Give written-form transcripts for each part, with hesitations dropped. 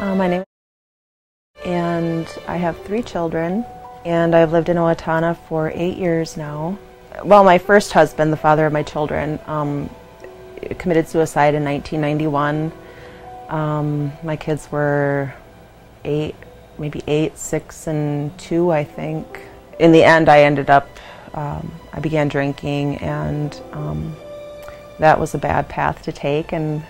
My name is and I have 3 children, and I've lived in Owatonna for 8 years now. Well, my first husband, the father of my children, committed suicide in 1991. My kids were 8, maybe 8, 6, and 2, I think. In the end, I ended up, I began drinking, and that was a bad path to take. And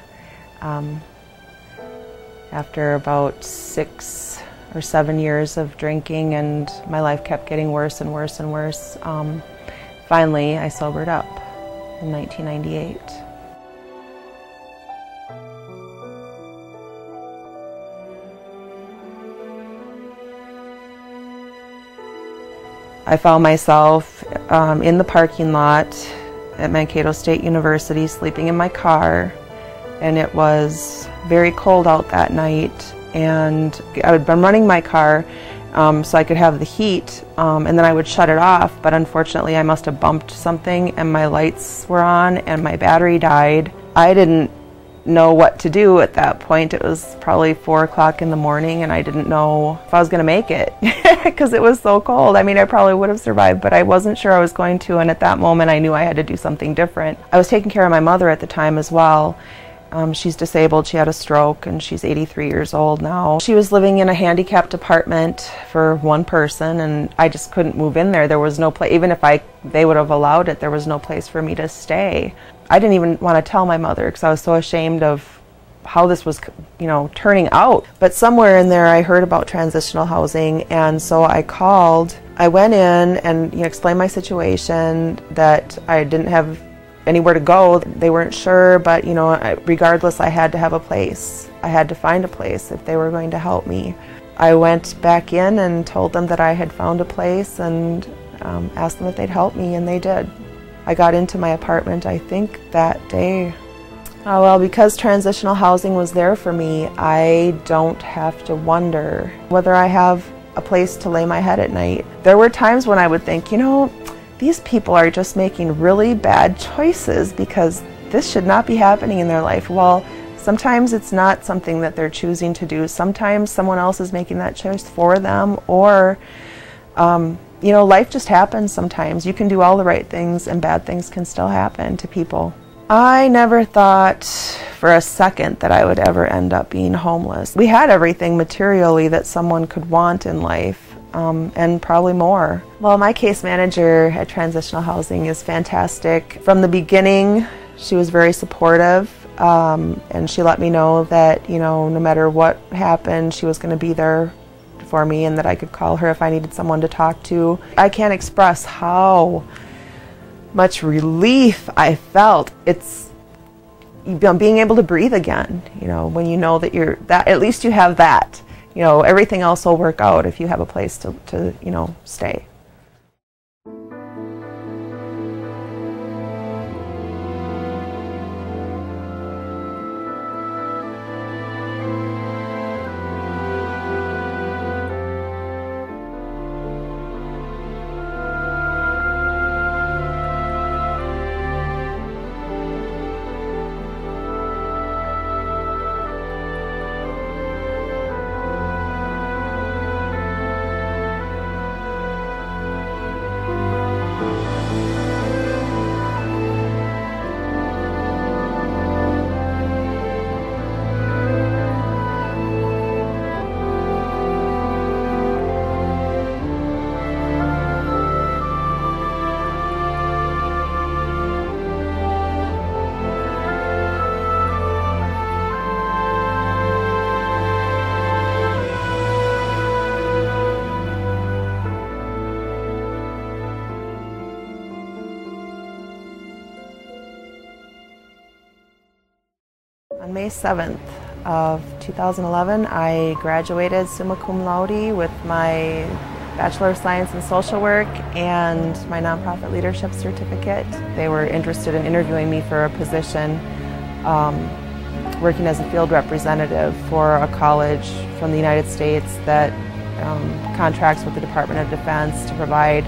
after about 6 or 7 years of drinking, and my life kept getting worse and worse and worse, finally I sobered up in 1998. I found myself in the parking lot at Mankato State University, sleeping in my car, and it was very cold out that night, and I had been running my car so I could have the heat, and then I would shut it off, but unfortunately I must have bumped something and my lights were on and my battery died. I didn't know what to do at that point. It was probably 4 o'clock in the morning, and I didn't know if I was going to make it because it was so cold. I mean, I probably would have survived, but I wasn't sure I was going to, and at that moment I knew I had to do something different. I was taking care of my mother at the time as well. She's disabled. She had a stroke, and she's 83 years old now. She was living in a handicapped apartment for one person, and I just couldn't move in there. There was no place, even if they would have allowed it, there was no place for me to stay. I didn't even want to tell my mother because I was so ashamed of how this was, turning out. But somewhere in there I heard about transitional housing, and so I called. I went in and explained my situation, that I didn't have anywhere to go. They weren't sure, but regardless, I had to have a place. I had to find a place if they were going to help me. I went back in and told them that I had found a place, and asked them if they'd help me, and they did. I got into my apartment, I think, that day. Well, because transitional housing was there for me, I don't have to wonder whether I have a place to lay my head at night. There were times when I would think, these people are just making really bad choices because this should not be happening in their life. Well, sometimes it's not something that they're choosing to do. Sometimes someone else is making that choice for them, or life just happens sometimes. You can do all the right things and bad things can still happen to people. I never thought for a second that I would ever end up being homeless. We had everything materially that someone could want in life. And probably more. Well, my case manager at Transitional Housing is fantastic. From the beginning, she was very supportive, and she let me know that, no matter what happened, she was going to be there for me, and that I could call her if I needed someone to talk to. I can't express how much relief I felt. It's being able to breathe again, when you know that at least you have that. Everything else will work out if you have a place to stay. On May 7th of 2011, I graduated summa cum laude with my Bachelor of Science in Social Work and my Nonprofit Leadership Certificate. They were interested in interviewing me for a position working as a field representative for a college from the United States that contracts with the Department of Defense to provide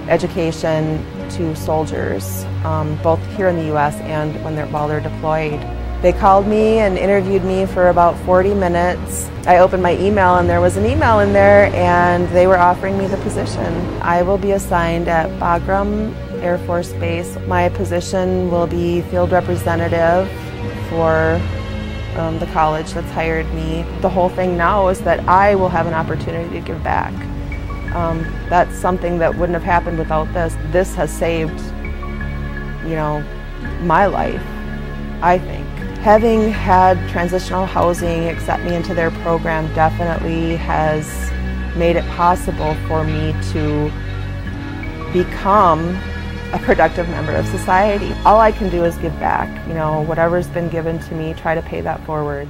education to soldiers, both here in the U.S. and while they're deployed. They called me and interviewed me for about 40 minutes. I opened my email and there was an email in there and they were offering me the position. I will be assigned at Bagram Air Force Base. My position will be field representative for the college that's hired me. The whole thing now is that I will have an opportunity to give back. That's something that wouldn't have happened without this. This has saved, my life, I think. Having had transitional housing accept me into their program definitely has made it possible for me to become a productive member of society. All I can do is give back. Whatever's been given to me, try to pay that forward.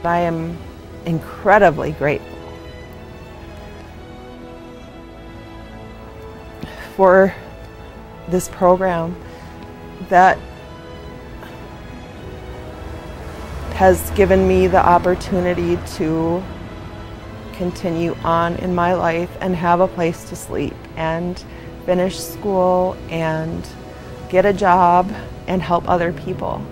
I am incredibly grateful for this program that has given me the opportunity to continue on in my life and have a place to sleep and finish school and get a job and help other people.